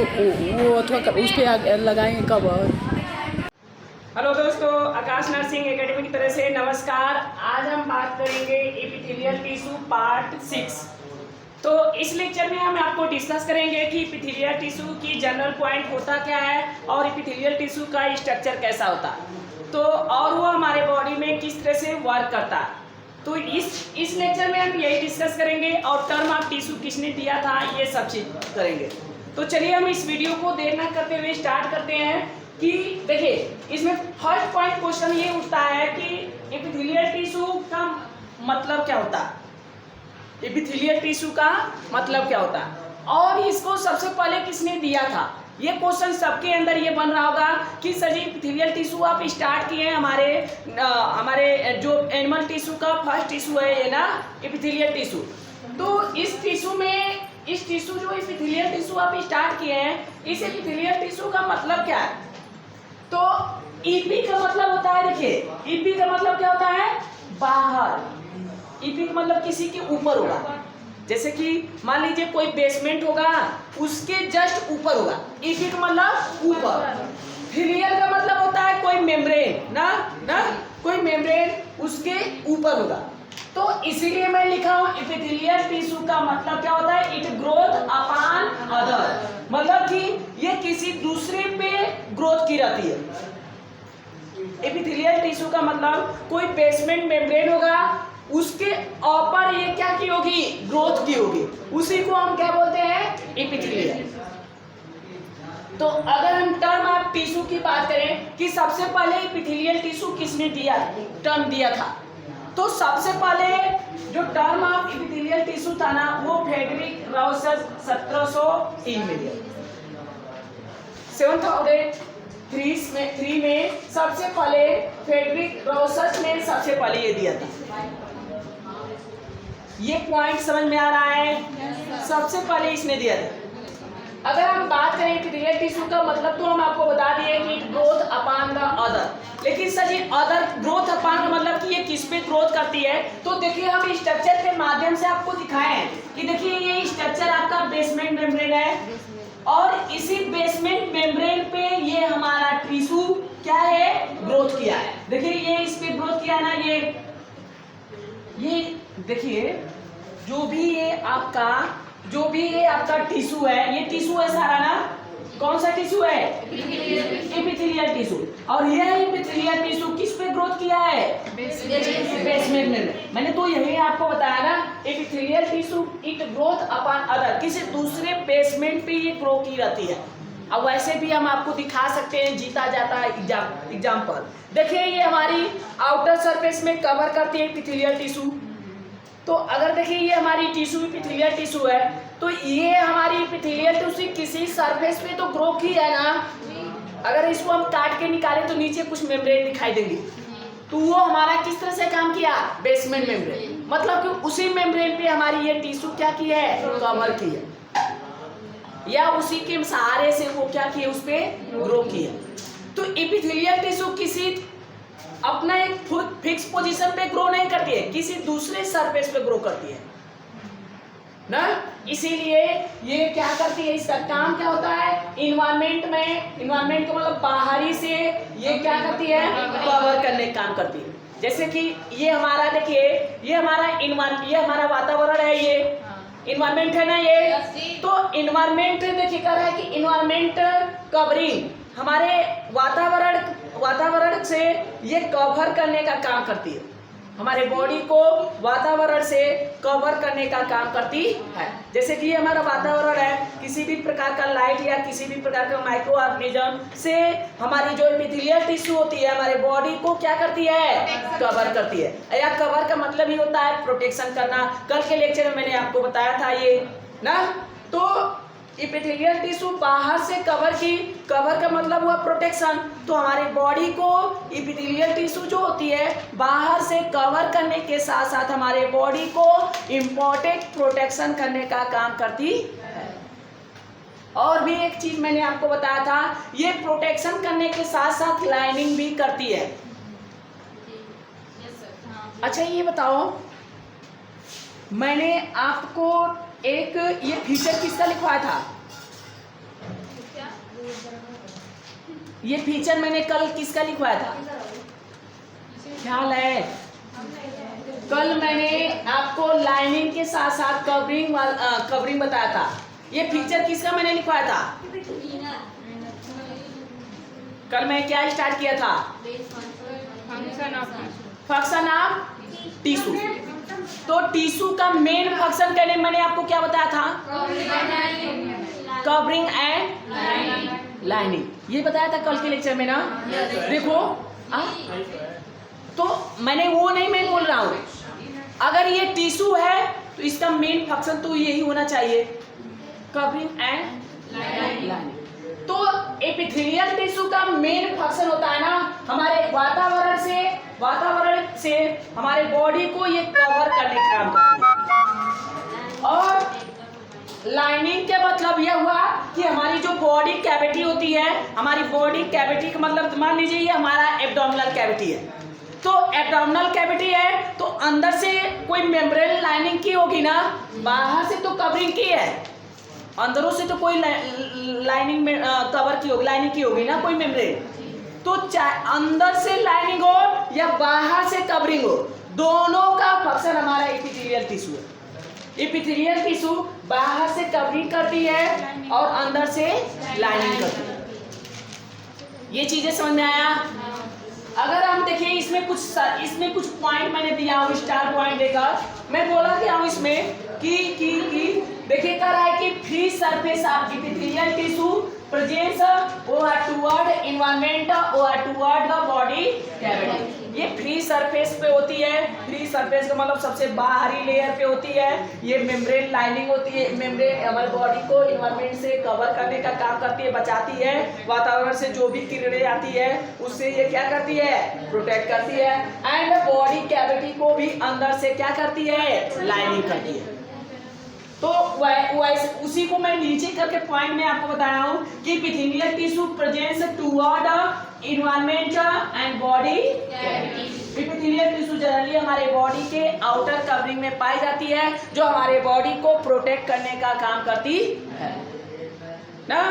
वो थोड़ा उस पर लगाएंगे कवर। हेलो दोस्तों, आकाश नर्सिंग एकेडमी की तरफ से नमस्कार। आज हम बात करेंगे एपिथेलियल टिश्यू पार्ट 6। तो इस लेक्चर में हम आपको डिस्कस करेंगे कि एपिथेलियल टिश्यू की जनरल पॉइंट होता क्या है और एपिथेलियल टिश्यू का स्ट्रक्चर कैसा होता है, तो और वो हमारे बॉडी में किस तरह से वर्क करता है। तो इस लेक्चर में हम यही डिस्कस करेंगे और टर्म ऑफ टिश्यू किसने दिया था ये सब चीज करेंगे। तो चलिए हम इस वीडियो को देर न करते हुए स्टार्ट करते हैं कि देखिए इसमें फर्स्ट पॉइंट क्वेश्चन ये उठता है कि एपिथेलियल टिश्यू का मतलब क्या होता है। एपिथेलियल टिश्यू का मतलब क्या होता है और इसको सबसे पहले किसने दिया था। ये क्वेश्चन सबके अंदर ये बन रहा होगा कि सर जी एपिथेलियल टिश्यू आप स्टार्ट किए हैं हमारे जो एनिमल टिश्यू का फर्स्ट टिश्यू है ये ना एपिथेलियल टिश्यू। तो इस टिश्यू जो एपिथेलियल टिश्यू आप स्टार्ट किए हैं, इस एपिथेलियल टिश्यू का मतलब क्या है। तो ईपी का मतलब होता है, देखिए ईपी का मतलब क्या होता है, बाहर। ईपी का मतलब किसी के ऊपर होगा, जैसे कि मान लीजिए कोई बेसमेंट होगा उसके जस्ट ऊपर होगा, ईपी का मतलब ऊपर। फिलियल का मतलब होता है कोई मेम्ब्रेन ना कोई मेम्ब्रेन उसके ऊपर होगा। तो इसीलिए मैं लिखा हूं एपिथेलियल टिश्यू का मतलब क्या होता है, इट ग्रोथ अपॉन अदर, मतलब कि ये किसी दूसरे पे ग्रोथ की रहती है। एपिथेलियल टिश्यू का मतलब कोई बेसमेंट मेम्ब्रेन होगा उसके ऊपर ये क्या की होगी, ग्रोथ की होगी, उसी को हम क्या बोलते हैं, एपिथेलियल। तो अगर हम टर्म ऑफ टिश्यू की बात करें कि सबसे पहले एपिथेलियल टिश्यू किसने दिया टर्म दिया था, तो सबसे पहले जो टर्म ऑफ एपिथेलियल टिश्यू था ना वो फ्रेडरिक राउसस 1703 में दिया। 703 में सबसे पहले फ्रेडरिक राउसस ने सबसे पहले ये दिया था। ये पॉइंट समझ में आ रहा है, सबसे पहले इसने दिया था। अगर हम बात करें एपिथेलियल टिश्यू का मतलब तो हम आपको बता दिए कि ग्रोथ अपॉन द अदर, लेकिन सर जी अदर ग्रोथ अपॉन का मतलब कि ये किस पे ग्रोथ करती है। तो देखिए हम स्ट्रक्चर के माध्यम से आपको दिखाए हैं कि देखिए ये स्ट्रक्चर आपका बेसमेंट मेम्ब्रेन है और इसी बेसमेंट मेम्ब्रेन पे ये हमारा टिश्यू क्या है, ग्रोथ किया है। देखिए ये इस पे ग्रोथ किया है ना, ये देखिए जो भी ये आपका टिश्यू है, ये टिश्यू है सारा ना, कौन सा टिश्यू है, एपिथेलियल टिश्यू। और यह एपिथेलियल टिश्यू किस पे ग्रोथ किया है, बेसमेंट में। मैंने तो यही आपको बताया ना, epithelial tissue it growth upon other, किसी दूसरे बेसमेंट पे ये ग्रो की रहती है। अब वैसे भी हम आपको दिखा सकते हैं जीता जाता है एग्जाम्पल। देखिए ये हमारी आउटर सरफेस में कवर करती है एपिथेलियल टिश्यू। तो अगर देखिए ये हमारी टिश्यू एपिथेलियल टिश्यू है, तो ये हमारी एपिथेलियल टिश्यू किसी सरफेस पे तो ग्रो की है ना। अगर इसको हम काट के निकालें तो नीचे कुछ मेम्ब्रेन दिखाई देंगे, तो वो हमारा किस तरह से काम किया, बेसमेंट मेम्ब्रेन, मतलब कि उसी मेम्ब्रेन पे हमारी ये टिश्यू क्या की है, कवर की है, या उसी के सहारे से वो क्या की है, उस पे ग्रो की है। तो एपिथेलियल टिश्यू किसी अपना एक फिक्स पोजीशन पे ग्रो नहीं करती है, किसी दूसरे सरफेस पे ग्रो करती है ना। इसीलिए ये क्या करती है, इसका काम क्या होता है, इन्वायरमेंट का मतलब बाहरी से ये क्या करती है, कवर करने का काम करती है। जैसे कि ये हमारा देखिए ये हमारा वातावरण है, ये इन्वायरमेंट है ना ये। तो इन्वायरमेंट देखिए कर रहा है कि इन्वायरमेंट कवरिंग हमारे वातावरण से ये कवर करने का काम करती है, हमारे बॉडी को वातावरण से कवर करने का काम करती है। जैसे कि ये हमारा वातावरण है, किसी भी प्रकार का लाइट या किसी भी प्रकार का माइक्रो ऑर्गेनिज्म से हमारी जो एपिथेलियल टिश्यू होती है हमारे बॉडी को क्या करती है, कवर करती है। या कवर का मतलब ही होता है प्रोटेक्शन करना। कल के लेक्चर में मैंने आपको बताया था ये ना। तो एपिथेलियल टिश्यू बाहर से कवर का मतलब हुआ प्रोटेक्शन। तो हमारी बॉडी को एपिथेलियल टिश्यू जो होती है बाहर से कवर करने के साथ साथ हमारे बॉडी को इम्पोर्टेंट प्रोटेक्शन करने का काम करती है। और भी एक चीज मैंने आपको बताया था, ये प्रोटेक्शन करने के साथ साथ लाइनिंग भी करती है। अच्छा ये बताओ, मैंने आपको एक ये फीचर किसका लिखवाया था, ये फीचर मैंने कल किसका लिखवाया था, ख्याल है? कल मैंने आपको लाइनिंग के साथ साथ कवरिंग बताया था। ये फीचर किसका मैंने लिखवाया था? कल मैं क्या स्टार्ट किया था? Function of tissue. तो टिश्यू का मेन फंक्शन कहने मैंने आपको क्या बताया था? कवरिंग एंड लाइनिंग, ये बताया था कल के लेक्चर में ना। देखो तो मैंने वो नहीं मैं बोल रहा हूँ, अगर ये टिश्यू है तो इसका मेन फंक्शन तो यही होना चाहिए, कवरिंग एंड लाइनिंग। तो एपिथेलियल टिश्यू का मेन फंक्शन होता है ना, हमारे वातावरण से हमारे बॉडी को ये कवर करने का काम करता है। और लाइनिंग का मतलब यह हुआ कि हमारी जो बॉडी कैविटी होती है, हमारी बॉडी कैविटी का मतलब मान लीजिए ये हमारा एब्डोमिनल कैविटी है। तो एब्डोमिनल कैविटी है तो अंदर से कोई मेम्ब्रेन लाइनिंग की होगी ना, बाहर से तो कवरिंग की है, अंदरों से तो कोई लाइनिंग में कवर की होगी, लाइनिंग की होगी ना कोई मेम्ब्रेन। तो चाहे अंदर से लाइनिंग हो या बाहर से कवरिंग हो, दोनों का फंक्शन हमारा एपिथेलियल टिश्यू है। एपिथेलियल टिश्यू बाहर से कवरिंग करती है और अंदर से लाइनिंग करती है। ये चीजें समझ में आया? अगर हम देखिए इसमें कुछ पॉइंट मैंने दिया हूँ, स्टार पॉइंट देकर मैं बोला क्या हूँ इसमें कि देखिए कह रहा है कि free surface of epithelial tissue presence toward environment toward the body cavity. ये फ्री सरफेस पे होती है। फ्री सरफेस का मतलब सबसे बाहरी लेयर पे होती है। ये मेम्ब्रेन लाइनिंग होती है। मेम्ब्रेन हमारी बॉडी को एनवायरनमेंट से कवर करने का काम करती है, बचाती है। वातावरण से जो भी किरणें आती है उससे ये क्या करती है, प्रोटेक्ट करती है। एंड बॉडी कैविटी को भी अंदर से क्या करती है, लाइनिंग करती है। तो उसी को मैं नीचे करके पॉइंट में आपको बताया हूं कि epithelial tissue presence toward environment and body cavity. Epithelial tissue generally हमारे बॉडी के आउटर कवरिंग में पाई जाती है, जो हमारे बॉडी को प्रोटेक्ट करने का काम करती है ना।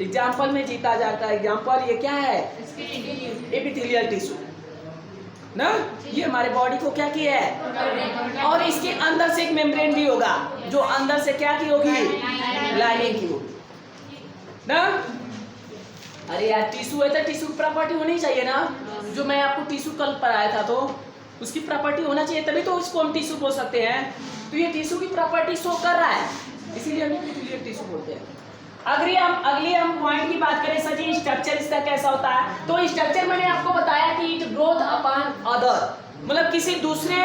एग्जाम्पल में जीता जाता है। एग्जाम्पल ये क्या है, एपिथेलियल टिश्यू ना, ये हमारे बॉडी को क्या किया है। और इसके अंदर से एक मेम्ब्रेन भी होगा जो अंदर से क्या की होगी, लाइनिंग की होगी ना। अरे यार टिश्यू है तो टिश्यू की प्रॉपर्टी होनी चाहिए ना। जो मैं आपको टिश्यू कल पढ़ाया था तो उसकी प्रॉपर्टी होना चाहिए, तभी तो इसको हम टिश्यू बोल सकते हैं। तो ये टिश्यू की प्रॉपर्टी शो कर रहा है, इसीलिए हम एपिथेलियल टिश्यू बोलते हैं। अगली हम पॉइंट की बात करें सर जी, स्ट्रक्चर इसका कैसा होता है। तो स्ट्रक्चर मैंने आपको बताया कि इट ग्रोथ अपॉन अदर, मतलब किसी दूसरे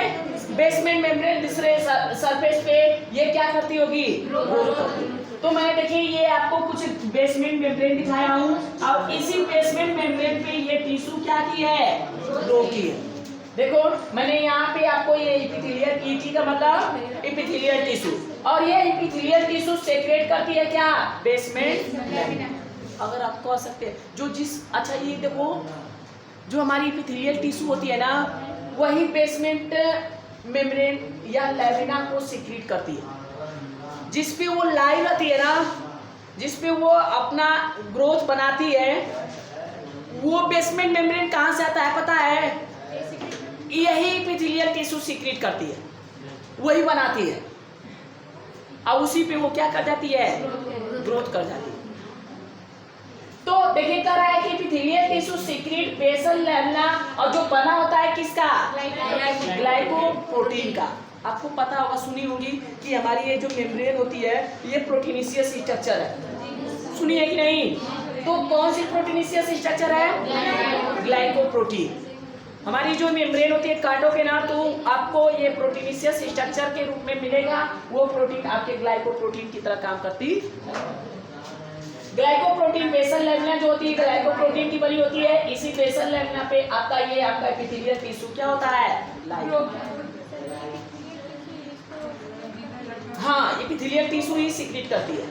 बेसमेंट मेम्ब्रेन दूसरे सरफेस पे ये क्या करती होगी, ग्रोथ करती है। तो मैंने देखिए ये आपको कुछ बेसमेंट मेम्ब्रेन दिखाया हूँ। अब इसी बेसमेंट मेम्ब्रेन पे ये टिश्यू क्या की है, ग्रो की है। देखो मैंने यहाँ पे आपको ये एपिथेलियल, ईटी का मतलब एपिथेलियल टिश्यू, और ये एपिथेलियल टिश्यू सेक्रेट करती है क्या, बेसमेंट। अगर आप कह सकते हैं जो अच्छा ये देखो जो हमारी एपिथेलियल टिश्यू होती है ना, वही बेसमेंट मेम्ब्रेन या लैमिना को सीक्रेट करती है। जिस पे वो लाई रहती है ना, जिस पे वो अपना ग्रोथ बनाती है, वो बेसमेंट मेम्ब्रेन कहाँ से आता है पता है, यही एपिथेलियल टिश्यू सीक्रेट करती है, वही बनाती है, और उसी पे वो क्या कर जाती है, ग्रोथ कर जाती है। तो देखिए कर रहा है कि epithelial tissue secrete basal lamina, और जो बना होता है किसका, ग्लाइकोप्रोटीन का। आपको पता होगा, सुनी होगी कि हमारी ये जो मेम्ब्रेन होती है ये प्रोटीनिशियस स्ट्रक्चर है, सुनी है कि नहीं। तो कौन सी प्रोटीनिशियस स्ट्रक्चर है, ग्लाइकोप्रोटीन। हमारी जो मेम्ब्रेन होती है काटोगे ना तो आपको ये प्रोटीनिशियस स्ट्रक्चर के रूप में मिलेगा। वो प्रोटीन आपके ग्लाइकोप्रोटीन की तरह काम करती है। ग्लाइकोप्रोटीन बेसल लैमिना जो होती है ग्लाइकोप्रोटीन की बनी होती है। इसी बेसल लैमिना पे आपका ये आपका एपिथेलियल टिश्यू क्या होता है, हाँ एपिथेलियल टिश्यू ही सीक्रेट करती है।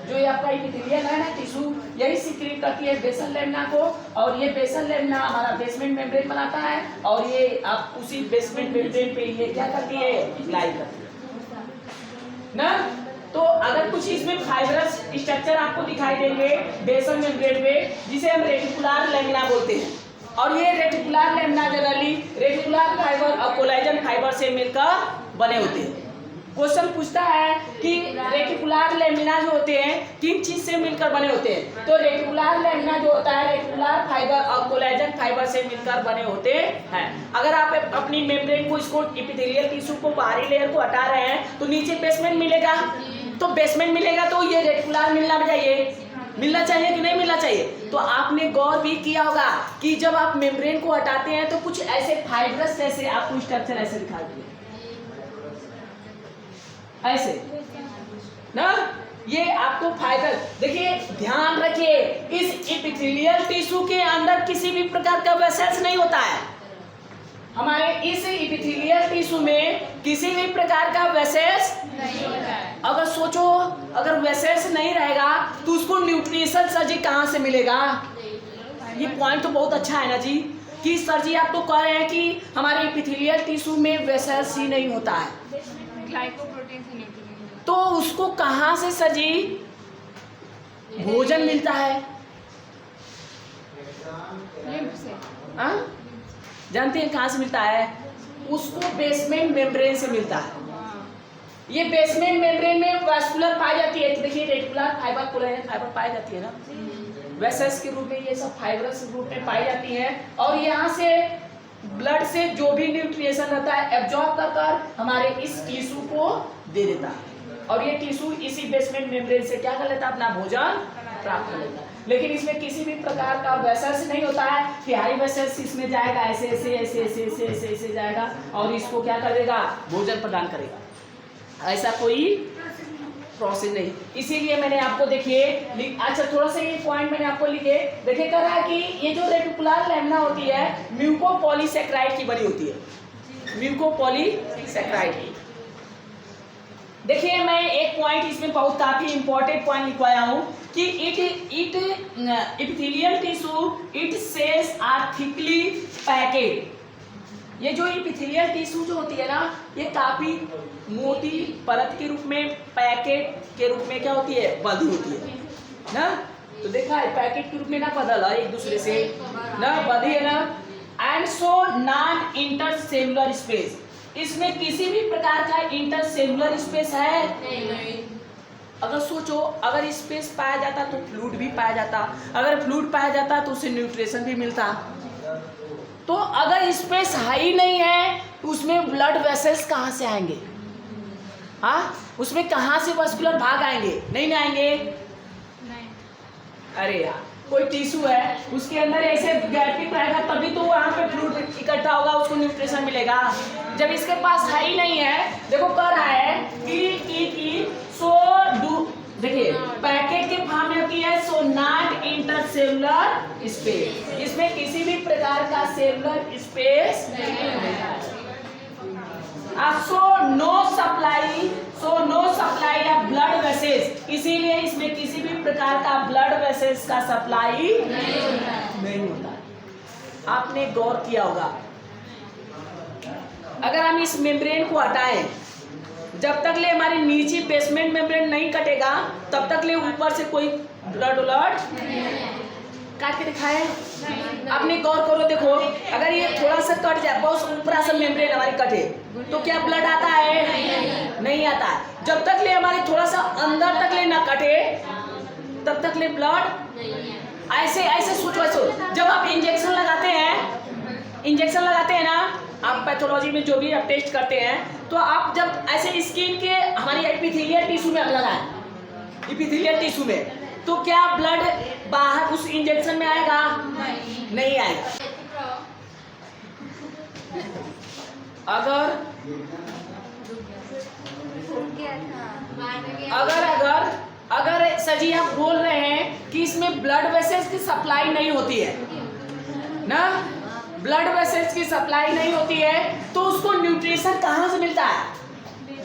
जो ये आपका एपिथेलियल है ना टिश्यू, यही सीक्रेट करती है बेसल लैमिना को, और ये बेसल लैमिना हमारा बेसमेंट मेम्ब्रेन बनाता है, और ये आप उसी बेसमेंट मेम्ब्रेन पे ये क्या करती है, लाई करती है ना। तो अगर कुछ इसमें फाइब्रस स्ट्रक्चर आपको दिखाई देंगे बेसल मेम्ब्रेन में, जिसे हम रेटिकुलर लैमिना बोलते हैं। और ये reticular lamina generally reticular fibre और कोलेजन फाइबर से मिलकर बने होते हैं। क्वेश्चन पूछता है कि रेटिकुलर लैमिना जो होते हैं किन चीज से मिलकर बने होते हैं, तो रेटिकुलर लैमिना जो होता है रेटिकुलर फाइबर और कोलेजन फाइबर से मिलकर बने होते हैं। अगर आप अपनी मेम्ब्रेन को, इसको एपिथेलियल टिश्यू को, बाहरी लेयर को हटा रहे हैं तो नीचे बेसमेंट मिलेगा, तो बेसमेंट मिलेगा तो ये रेटिकुलर मिलना चाहिए कि नहीं मिलना चाहिए। तो आपने गौर भी किया होगा कि जब आप मेम्ब्रेन को हटाते हैं तो कुछ ऐसे फाइब्रस जैसे आपको स्ट्रक्चर ऐसे दिखाई दिए, ऐसे ना, ये आपको फाइबर। देखिए ध्यान रखिए, इस एपिथेलियल टिश्यू के अंदर किसी भी प्रकार का वेसल्स नहीं होता है। हमारे इस एपिथेलियल टिश्यू में किसी भी प्रकार का वेसल्स नहीं होता है। अगर सोचो, अगर वेसल्स नहीं रहेगा तो उसको न्यूट्रिशन सर जी कहाँ से मिलेगा? ये पॉइंट तो बहुत अच्छा है ना जी, कि सर जी आप तो कह रहे हैं कि हमारे एपिथेलियल टिश्यू में वेसल्स ही नहीं होता है, तो उसको कहाँ से सर जी भोजन मिलता है? जानते हैं कहाँ से मिलता है? उसको बेसमेंट मेम्ब्रेन से मिलता है। ये बेसमेंट मेम्ब्रेन में वास्कुलर पाई जाती है। देखिए रेटिकुलर फाइबर, कोलेजन फाइबर पाई जाती है ना, वेसल्स के रूप में ये सब फाइबरस रूप में पाई जाती है। और यहाँ से ब्लड से जो भी न्यूट्रिएशन रहता है एब्जॉर्ब कर हमारे इस टिश्यू को दे देता है, और ये टिश्यू इसी बेसमेंट मेम्ब्रेन से क्या कर लेता है? अपना भोजन प्राप्त कर लेता है। लेकिन इसमें किसी भी प्रकार का वेसल्स नहीं होता है कि हाई वेसल्स इसमें जाएगा, ऐसे ऐसे ऐसे ऐसे ऐसे ऐसे ऐसे जाएगा और इसको क्या करेगा? भोजन प्रदान करेगा। ऐसा कोई प्रोसेस नहीं। इसीलिए मैंने आपको देखिए, अच्छा थोड़ा सा ये पॉइंट मैंने आपको लिखे, देखिए कह रहा है कि ये जो रेटिकुलर लैमिना होती है म्यूकोपॉलीसैकेराइड की बनी होती है, म्यूकोपॉलीसैकेराइड की। देखिए मैं एक पॉइंट इसमें बहुत काफी इंपॉर्टेंट पॉइंट लिखवाया हूँ कि it epithelial tissue it cells are thickly packed. ये जो एपिथेलियल टिश्यू जो होती है ना, ये काफी मोटी परत के रूप में, पैकेट के रूप में क्या होती है? बंधी होती है ना। तो देखा है पैकेट के रूप में ना बदल है एक दूसरे से ना, बंधी है ना। And so non intercellular space, इसमें किसी भी प्रकार का इंटरसेलुलर स्पेस है नहीं। अगर सोचो, अगर स्पेस पाया जाता तो फ्लूइड भी पाया जाता, अगर फ्लूइड पाया जाता तो उसे न्यूट्रिशन भी मिलता। तो अगर स्पेस हाई नहीं है तो उसमें ब्लड वेसल्स कहाँ से आएंगे? उसमें कहाँ से वास्कुलर भाग आएंगे? नहीं आएंगे। अरे यार, कोई टिश्यू है उसके अंदर ऐसे गैपिंग रहेगा तभी तो वहाँ पे फ्लूइड इकट्ठा होगा, उसको न्यूट्रिशन मिलेगा। जब इसके पास हाई नहीं है, देखो कह रहा है कि सो डू, देखिए पैकेट के फॉर्म में होती है, सो नॉट इंटरसेलुलर स्पेस, इसमें किसी भी प्रकार का सेलुलर स्पेस नहीं है। So no supply of blood vessels, इसीलिए इसमें किसी भी प्रकार का ब्लड वेसल्स का सप्लाई नहीं होता। आपने गौर किया होगा, अगर हम इस मेम्ब्रेन को हटाएं, जब तक ले हमारी नीचे बेसमेंट मेम्ब्रेन नहीं कटेगा तब तक ले ऊपर से कोई ब्लड काट के दिखाए। आपने गौर करो, देखो अगर ये थोड़ा सा कट जाए, बहुत ऊपर से मेम्ब्रेन हमारी कटे तो क्या ब्लड आता है? नहीं आता। जब तक ले हमारे थोड़ा सा अंदर तक ले ना कटे तब तक ले ब्लड ऐसे ऐसे सोचो। जब आप इंजेक्शन लगाते हैं ना, आप पैथोलॉजी में जो भी आप टेस्ट करते हैं, तो आप जब ऐसे स्किन के हमारी एपिथेलियल टिश्यू में लगाएं, एपिथेलियल टिश्यू में, तो क्या ब्लड बाहर उस इंजेक्शन में आएगा? नहीं आएगा। अगर सजी आप बोल रहे हैं कि इसमें ब्लड वेसल्स की सप्लाई नहीं होती है ना, ब्लड वेसल्स की सप्लाई नहीं होती है, तो उसको न्यूट्रिशन कहाँ से मिलता है?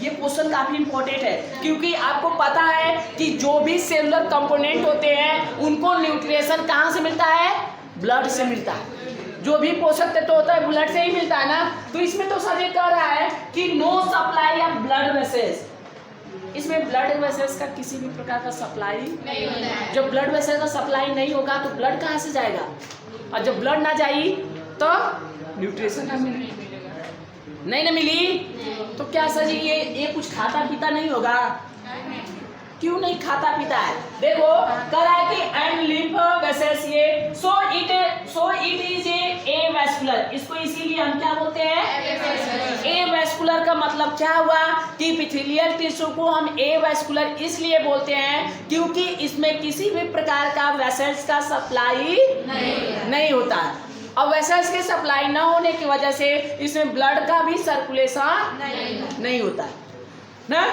ये क्वेश्चन काफी इंपॉर्टेंट है, क्योंकि आपको पता है कि जो भी सेलुलर कंपोनेंट होते हैं उनको न्यूट्रिशन कहाँ से मिलता है? ब्लड से मिलता है। जो भी पोषक तत्व होता है ब्लड से ही मिलता है ना। तो इसमें तो सर ये कह रहा है कि no supply of blood vessels, इसमें ब्लड वेसल्स का किसी भी प्रकार का सप्लाई नहीं होता है। जब ब्लड वेसल का सप्लाई नहीं होगा तो ब्लड कहाँ से जाएगा, और जब ब्लड ना जाई तो न्यूट्रिशन ना मिली, नहीं ना मिली तो क्या सर जी ये कुछ खाता पीता नहीं होगा? क्यों नहीं खाता पीता है? देखो कह रहा है कि एंड लिम्फ वेसल्स ये so it is a vascular, इसको इसीलिए हम क्या बोलते हैं? ए वेस्कुलर का मतलब क्या हुआ कि इपिथेलियल टिश्यू को हम ए वेस्कुलर इसलिए बोलते हैं क्योंकि इसमें किसी भी प्रकार का वेसल्स का सप्लाई नहीं होता है, और वेसल्स के सप्लाई न होने की वजह से इसमें ब्लड का भी सर्कुलेशन नहीं होता है ना।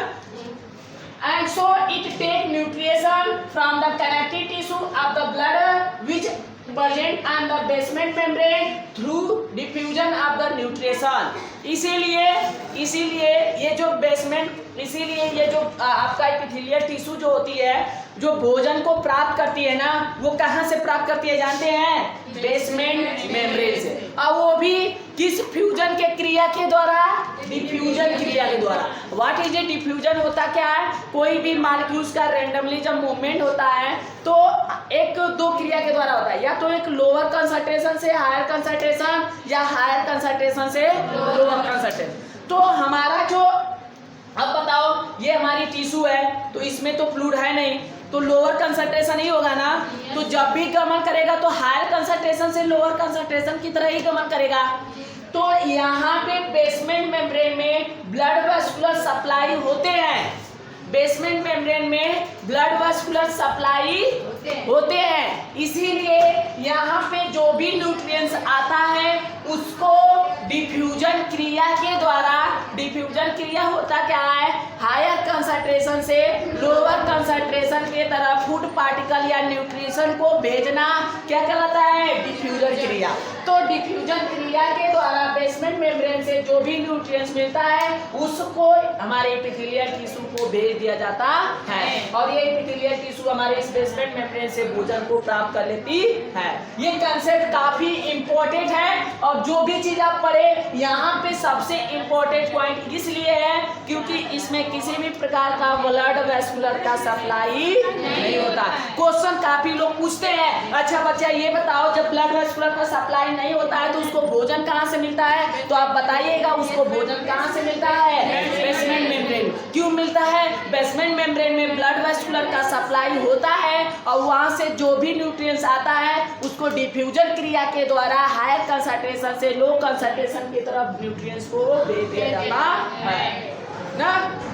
And so it take nutrition from the connective tissue of the blood which present on the basement membrane through diffusion of the nutrition। इसीलिए ये जो बेसमेंट, इसीलिए ये जो आपका एपिथेलियल टिश्यू जो होती है, जो भोजन को प्राप्त करती है ना, वो कहाँ से प्राप्त करती है जानते हैं? बेसमेंट मेम्ब्रेन से, और वो भी किस फ्यूजन के क्रिया के द्वारा? डिफ्यूजन क्रिया के द्वारा। What is a diffusion? होता क्या है, कोई भी मॉलिक्यूल्स का रैंडमली जब मूवमेंट होता है तो एक दो क्रिया के द्वारा होता है, या तो एक लोअर कंसंट्रेशन से हायर कंसंट्रेशन, या हायर कंसंट्रेशन से लोअर कंसंट्रेशन। तो हमारा जो, अब बताओ ये हमारी टिश्यू है तो इसमें तो फ्लूइड है नहीं, तो लोअर कंसंट्रेशन ही होगा ना, तो जब भी गमन करेगा तो हायर कंसंट्रेशन से लोअर कंसंट्रेशन की तरह ही गमन करेगा। तो यहाँ पे बेसमेंट मेम्ब्रेन में ब्लड वेस्कुलर सप्लाई होते हैं, बेसमेंट मेम्ब्रेन में ब्लड वेस्कुलर सप्लाई होते हैं, इसीलिए यहाँ पे जो भी न्यूट्रिएंट्स आता है उसको डिफ्यूजन क्रिया के द्वारा, डिफ्यूजन क्रिया होता क्या है, हायर कंसंट्रेशन से लोअर कंसंट्रेशन के तरफ फूड पार्टिकल या न्यूट्रिशन को भेजना क्या कहलाता है? डिफ्यूजन क्रिया। तो डिफ्यूजन क्रिया के द्वारा बेसमेंट मेम्ब्रेन से जो भी न्यूट्रिएंट्स मिलता है उसको हमारे एपिथेलियल टिश्यू को भेज दिया जाता है, और ये एपिथेलियल टिश्यू हमारे इस बेसमेंट मेम्ब्रेन से भोजन को प्राप्त कर लेती है। ये कंसेप्ट काफी इंपॉर्टेंट है, और जो भी चीज आप पढ़े यहाँ पे सबसे इंपॉर्टेंट पॉइंट इसलिए है क्योंकि इसमें किसी भी प्रकार का ब्लड वेस्कुलर का सप्लाई नहीं होता। क्वेश्चन काफी लोग पूछते हैं, अच्छा बच्चा ये बताओ जब ब्लड वेस्कुलर का सप्लाई नहीं होता है तो उसको भोजन कहाँ से मिलता है? तो आप बताइएगा उसको भोजन कहाँ से मिलता है? Basement membrane. क्यों मिलता है? बेसमेंट मेम्ब्रेन में ब्लड वेस्कुलर का सप्लाई होता है, और वहाँ से जो भी न्यूट्रिएंट्स आता है उसको डिफ्यूजन क्रिया के द्वारा हायर कंसंट्रेशन से लो कंसंट्रेशन की तरफ न्यूट्रिएंट्स को भेज दिया जाता है ना।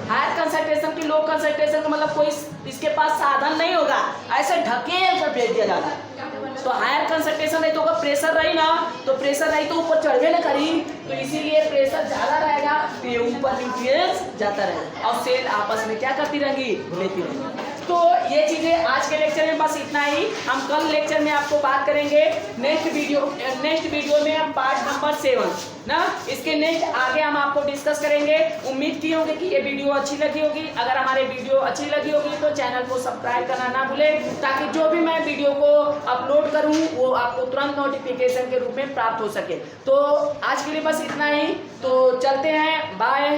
हायर कंसंट्रेशन की लो कंसंट्रेशन का मतलब कोई इसके पास साधन नहीं होगा, ऐसे ढकेल कर भेज दिया जाता है। तो हायर कंसंट्रेशन है तो अगर प्रेशर रही ना, तो प्रेशर रही तो ऊपर चढ़वे ना करी, तो इसीलिए प्रेशर ज्यादा रहेगा तो ये ऊपर न्यूट्रिएंट्स जाता रहेगा, और सेल आपस में क्या करती रहेंगी? लेती रहेंगी। तो ये चीजें आज के लेक्चर में बस इतना ही। हम कल लेक्चर में आपको बात करेंगे नेक्स्ट वीडियो में हम पार्ट नंबर 7 ना, इसके नेक्स्ट आगे हम आपको डिस्कस करेंगे। उम्मीद की होगी कि ये वीडियो अच्छी लगी होगी। अगर हमारे वीडियो अच्छी लगी होगी तो चैनल को सब्सक्राइब करना ना भूलें, ताकि जो भी मैं वीडियो को अपलोड करूं वो आपको तुरंत नोटिफिकेशन के रूप में प्राप्त हो सके। तो आज के लिए बस इतना ही, तो चलते हैं, बाय।